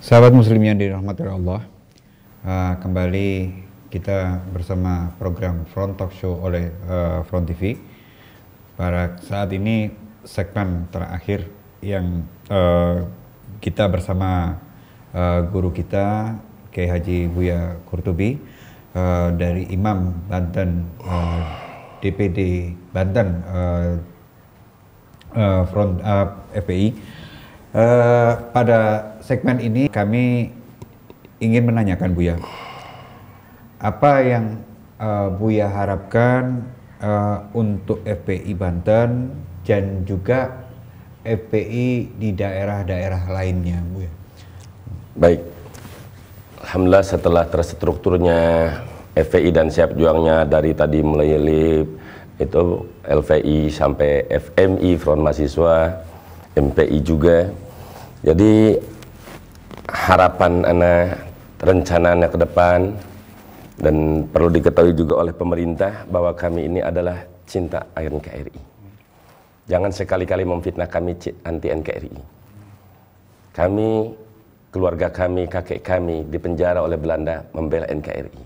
Sahabat muslim yang dirahmati Allah, kembali kita bersama program Front Talk Show oleh Front TV. Pada saat ini segmen terakhir yang kita bersama guru kita Kiai Haji Buya Qurtubi dari Imam Banten, DPD Banten, Front FPI. Pada segmen ini kami ingin menanyakan Buya, apa yang Buya harapkan untuk FPI Banten dan juga FPI di daerah-daerah lainnya, Buya? Baik, alhamdulillah setelah terstrukturnya FPI dan siap juangnya dari tadi mulai LIP, itu LVI sampai FMI, Front Mahasiswa, MPI juga. Jadi harapan anak, rencana anak ke depan, dan perlu diketahui juga oleh pemerintah bahwa kami ini adalah cinta NKRI. Jangan sekali-kali memfitnah kami anti NKRI. Kami, keluarga kami, kakek kami dipenjara oleh Belanda membela NKRI.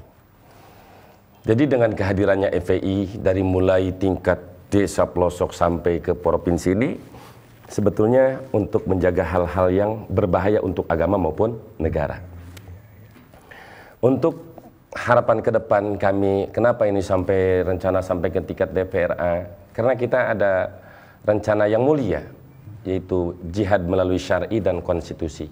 Jadi dengan kehadirannya FPI dari mulai tingkat desa pelosok sampai ke provinsi ini, sebetulnya untuk menjaga hal-hal yang berbahaya untuk agama maupun negara. Untuk harapan ke depan kami, kenapa ini sampai rencana sampai ke tingkat DPRA? Karena kita ada rencana yang mulia, yaitu jihad melalui syar'i dan konstitusi.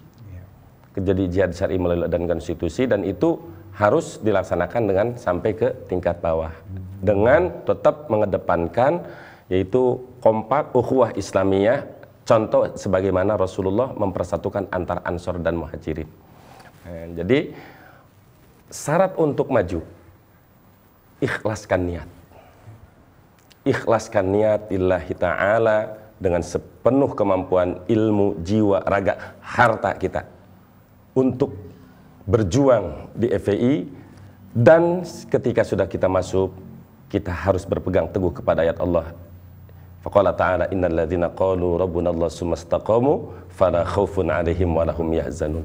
Jadi jihad syar'i melalui dan konstitusi, dan itu harus dilaksanakan dengan sampai ke tingkat bawah. Dengan tetap mengedepankan yaitu kompak ukhuwah Islamiyah, contoh sebagaimana Rasulullah mempersatukan antara Ansor dan Muhajirin. Jadi syarat untuk maju, ikhlaskan niat. Ikhlaskan niat lillahi ta'ala dengan sepenuh kemampuan ilmu, jiwa, raga, harta kita untuk berjuang di FPI. Dan ketika sudah kita masuk, kita harus berpegang teguh kepada ayat Allah. Faqala ta'ala innal ladzina qalu rabbuna Allah tsumma istaqamu fala khaufun 'alaihim wa lahum yahzanun.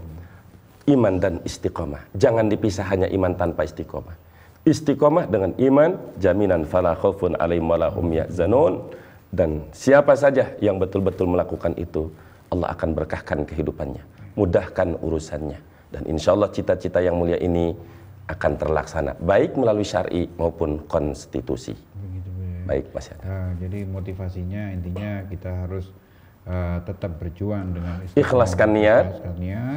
Iman dan istiqomah. Jangan dipisah hanya iman tanpa istiqomah. Istiqomah dengan iman, jaminan fala khaufun 'alaihim wa lahum yahzanun. Dan siapa saja yang betul-betul melakukan itu, Allah akan berkahkan kehidupannya, mudahkan urusannya. Dan insya Allah cita-cita yang mulia ini akan terlaksana, baik melalui syar'i maupun konstitusi. Baik, Mas. Jadi motivasinya intinya kita harus tetap berjuang dengan ikhlaskan niat,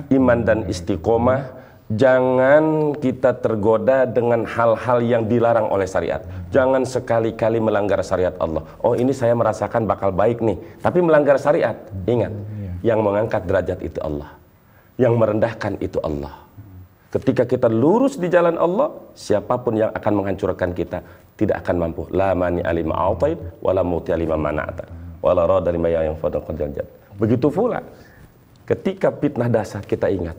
iman dan istiqomah. Jangan kita tergoda dengan hal-hal yang dilarang oleh syariat. Jangan sekali-kali melanggar syariat Allah. Oh, ini saya merasakan bakal baik nih, tapi melanggar syariat. Ingat, yang mengangkat derajat itu Allah, yang merendahkan itu Allah. Ketika kita lurus di jalan Allah, siapapun yang akan menghancurkan kita tidak akan mampu. La mani alima a'tait wala muti alima mana'ta wala rada lima yang fadal qadjat. Begitu pula ketika fitnah dahsyat, kita ingat,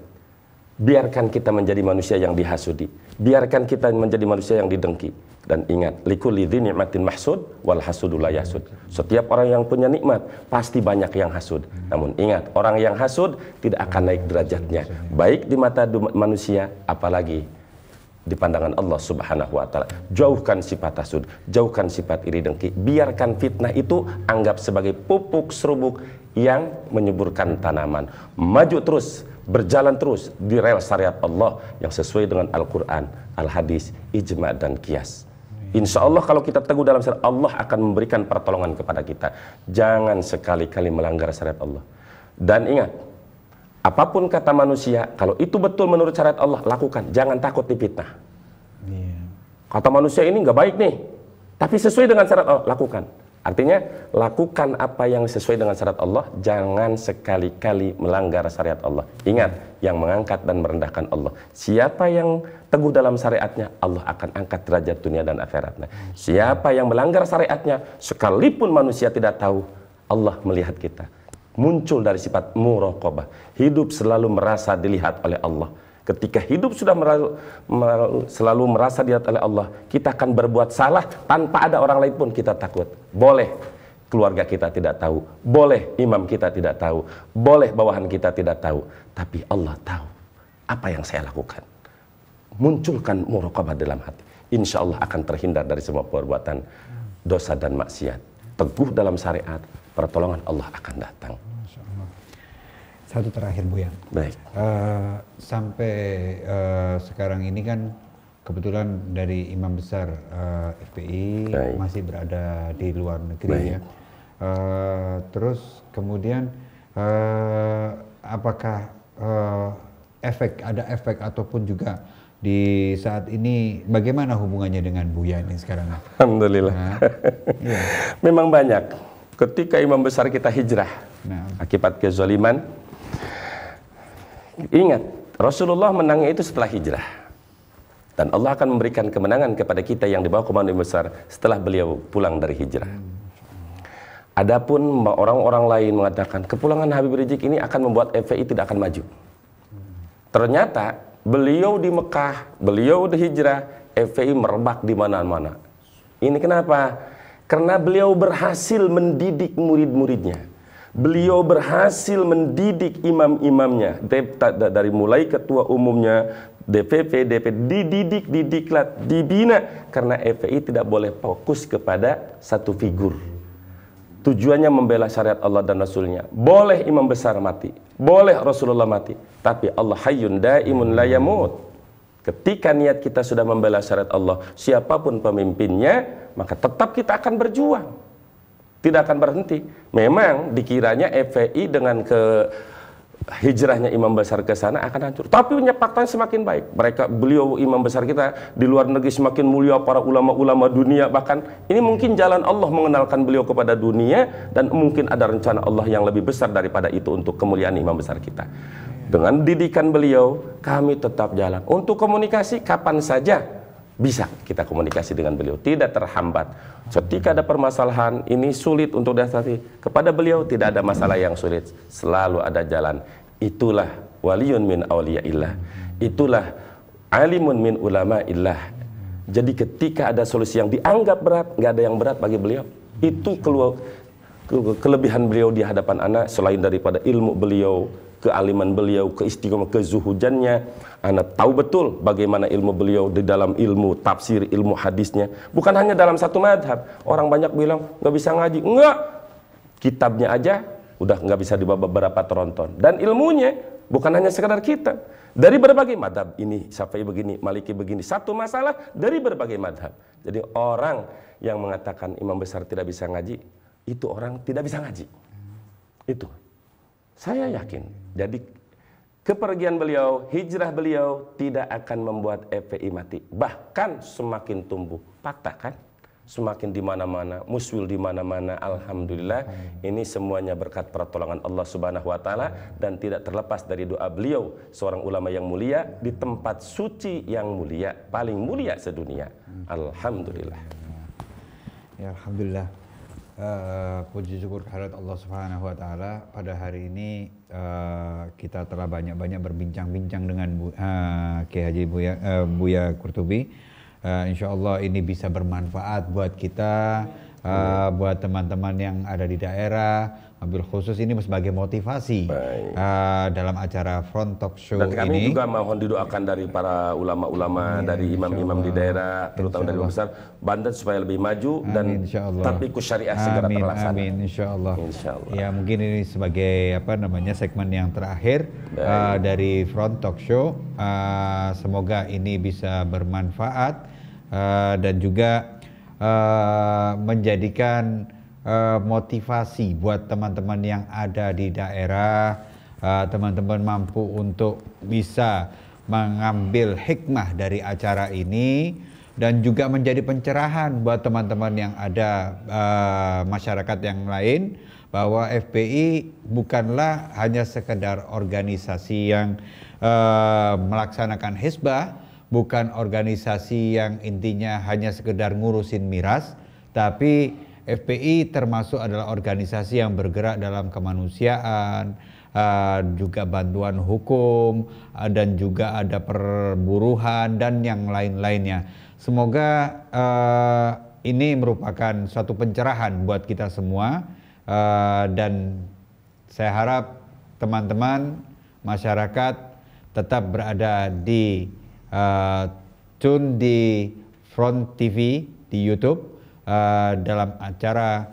biarkan kita menjadi manusia yang dihasudi, biarkan kita menjadi manusia yang didengki. Dan ingat, likulli dzi ni'matin mahsud wal hasudu la yahsud. Setiap orang yang punya nikmat pasti banyak yang hasud. Namun ingat, orang yang hasud tidak akan naik derajatnya, baik di mata manusia apalagi di pandangan Allah Subhanahu wa ta'ala. Jauhkan sifat hasud, jauhkan sifat iri dengki. Biarkan fitnah itu anggap sebagai pupuk serubuk yang menyuburkan tanaman. Maju terus, berjalan terus di rel syariat Allah yang sesuai dengan Al-Quran, Al-Hadis, Ijma' dan Qiyas. Insya Allah kalau kita teguh dalam syariat Allah akan memberikan pertolongan kepada kita. Jangan sekali-kali melanggar syariat Allah. Dan ingat, apapun kata manusia, kalau itu betul menurut syariat Allah, lakukan. Jangan takut difitnah. Kata manusia ini nggak baik nih, tapi sesuai dengan syariat Allah, lakukan. Artinya, lakukan apa yang sesuai dengan syariat Allah. Jangan sekali-kali melanggar syariat Allah. Ingat, yang mengangkat dan merendahkan Allah. Siapa yang teguh dalam syariatnya, Allah akan angkat derajat dunia dan akhiratnya. Siapa yang melanggar syariatnya, sekalipun manusia tidak tahu, Allah melihat kita. Muncul dari sifat muraqabah. Hidup selalu merasa dilihat oleh Allah. Ketika hidup sudah selalu merasa dilihat oleh Allah, kita akan berbuat salah tanpa ada orang lain pun kita takut. Boleh keluarga kita tidak tahu, boleh imam kita tidak tahu, boleh bawahan kita tidak tahu, tapi Allah tahu. apa yang saya lakukan? Munculkan muraqabah dalam hati. Insya Allah akan terhindar dari semua perbuatan dosa dan maksiat. Teguh dalam syariat, pertolongan Allah akan datang. Satu terakhir Buya. Baik. Sampai sekarang ini kan kebetulan dari imam besar FPI masih berada di luar negeri ya. Terus kemudian apakah ada efek ataupun juga di saat ini bagaimana hubungannya dengan Buya ini sekarang? Alhamdulillah. Iya. Memang banyak. Ketika imam besar kita hijrah akibat kezaliman, ingat Rasulullah menangnya itu setelah hijrah, dan Allah akan memberikan kemenangan kepada kita yang di bawah komando imam besar setelah beliau pulang dari hijrah. Adapun orang-orang lain mengatakan kepulangan Habib Rizik ini akan membuat FPI tidak akan maju. Ternyata beliau di Mekah, beliau di hijrah, FPI merebak di mana-mana. Ini kenapa? Karena beliau berhasil mendidik murid-muridnya. Beliau berhasil mendidik imam-imamnya. Dari mulai ketua umumnya, DPP, didiklah, dibina. Karena FPI tidak boleh fokus kepada satu figur. Tujuannya membela syariat Allah dan Rasulnya. Boleh imam besar mati, boleh Rasulullah mati, tapi Allah hayyun daimun la yamut. Ketika niat kita sudah membela syariat Allah, siapapun pemimpinnya, maka tetap kita akan berjuang, tidak akan berhenti. Memang dikiranya FPI dengan hijrahnya imam besar ke sana akan hancur, tapi faktanya semakin baik. Beliau imam besar kita di luar negeri semakin mulia, para ulama-ulama dunia, bahkan ini mungkin jalan Allah mengenalkan beliau kepada dunia, dan mungkin ada rencana Allah yang lebih besar daripada itu untuk kemuliaan imam besar kita. Dengan didikan beliau, kami tetap jalan. Untuk komunikasi kapan saja bisa kita komunikasi dengan beliau, tidak terhambat. Ketika ada permasalahan ini sulit untuk dihadapi, kepada beliau tidak ada masalah yang sulit, selalu ada jalan. Itulah waliyun min awliyaillah, itulah alimun min ulamaillah. Jadi ketika ada solusi yang dianggap berat, nggak ada yang berat bagi beliau. Itu kelebihan beliau di hadapan anak, selain daripada ilmu beliau, kealiman beliau, keistiqomah, kezuhudannya. Anak tahu betul bagaimana ilmu beliau di dalam ilmu tafsir, ilmu hadisnya. Bukan hanya dalam satu madhab. Orang banyak bilang nggak bisa ngaji. Enggak, kitabnya aja udah nggak bisa dibawa beberapa teronton. Dan ilmunya bukan hanya sekadar kitab. Dari berbagai madhab, ini Syafi'i begini, Maliki begini. Satu masalah dari berbagai madhab. Jadi orang yang mengatakan imam besar tidak bisa ngaji, itu orang tidak bisa ngaji. Itu saya yakin. Jadi kepergian beliau, hijrah beliau tidak akan membuat FPI mati. Bahkan semakin tumbuh. Fakta kan? Semakin di mana-mana, muswil di mana-mana. Alhamdulillah, ini semuanya berkat pertolongan Allah Subhanahu wa taala, dan tidak terlepas dari doa beliau, seorang ulama yang mulia di tempat suci yang mulia, paling mulia sedunia. Alhamdulillah. Ya, alhamdulillah. Puji syukur kehadirat Allah Subhanahu wa taala, pada hari ini kita telah banyak-banyak berbincang-bincang dengan Kiai Haji Buya Qurtubi. Insya Allah ini bisa bermanfaat buat kita, buat teman-teman yang ada di daerah, mobil khusus ini sebagai motivasi dalam acara Front Talk Show ini. Dan kami juga mohon didoakan dari para ulama-ulama, dari imam-imam di daerah, terutama dari besar Banten, supaya lebih maju dan tatbiqus syariah segera terlaksana. Amin, insya Allah. Ya, mungkin ini sebagai segmen yang terakhir dari Front Talk Show. Semoga ini bisa bermanfaat dan juga menjadikan motivasi buat teman-teman yang ada di daerah, teman-teman mampu untuk bisa mengambil hikmah dari acara ini, dan juga menjadi pencerahan buat teman-teman yang ada masyarakat yang lain, bahwa FPI bukanlah hanya sekedar organisasi yang melaksanakan hizbah, bukan organisasi yang intinya hanya sekedar ngurusin miras, tapi FPI termasuk adalah organisasi yang bergerak dalam kemanusiaan, juga bantuan hukum, dan juga ada perburuhan dan yang lain-lainnya. Semoga ini merupakan suatu pencerahan buat kita semua, dan saya harap teman-teman masyarakat tetap berada di tune di Front TV di YouTube dalam acara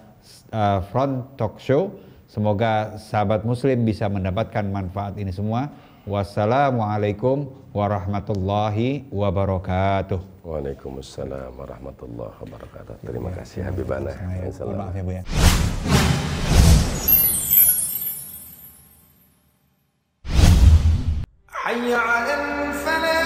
Front Talk Show. Semoga sahabat muslim bisa mendapatkan manfaat ini semua. Wassalamualaikum warahmatullahi wabarakatuh. Waalaikumsalam warahmatullahi wabarakatuh. Terima kasih Habibana. Maaf ya Bu ya. حي على الفلاح.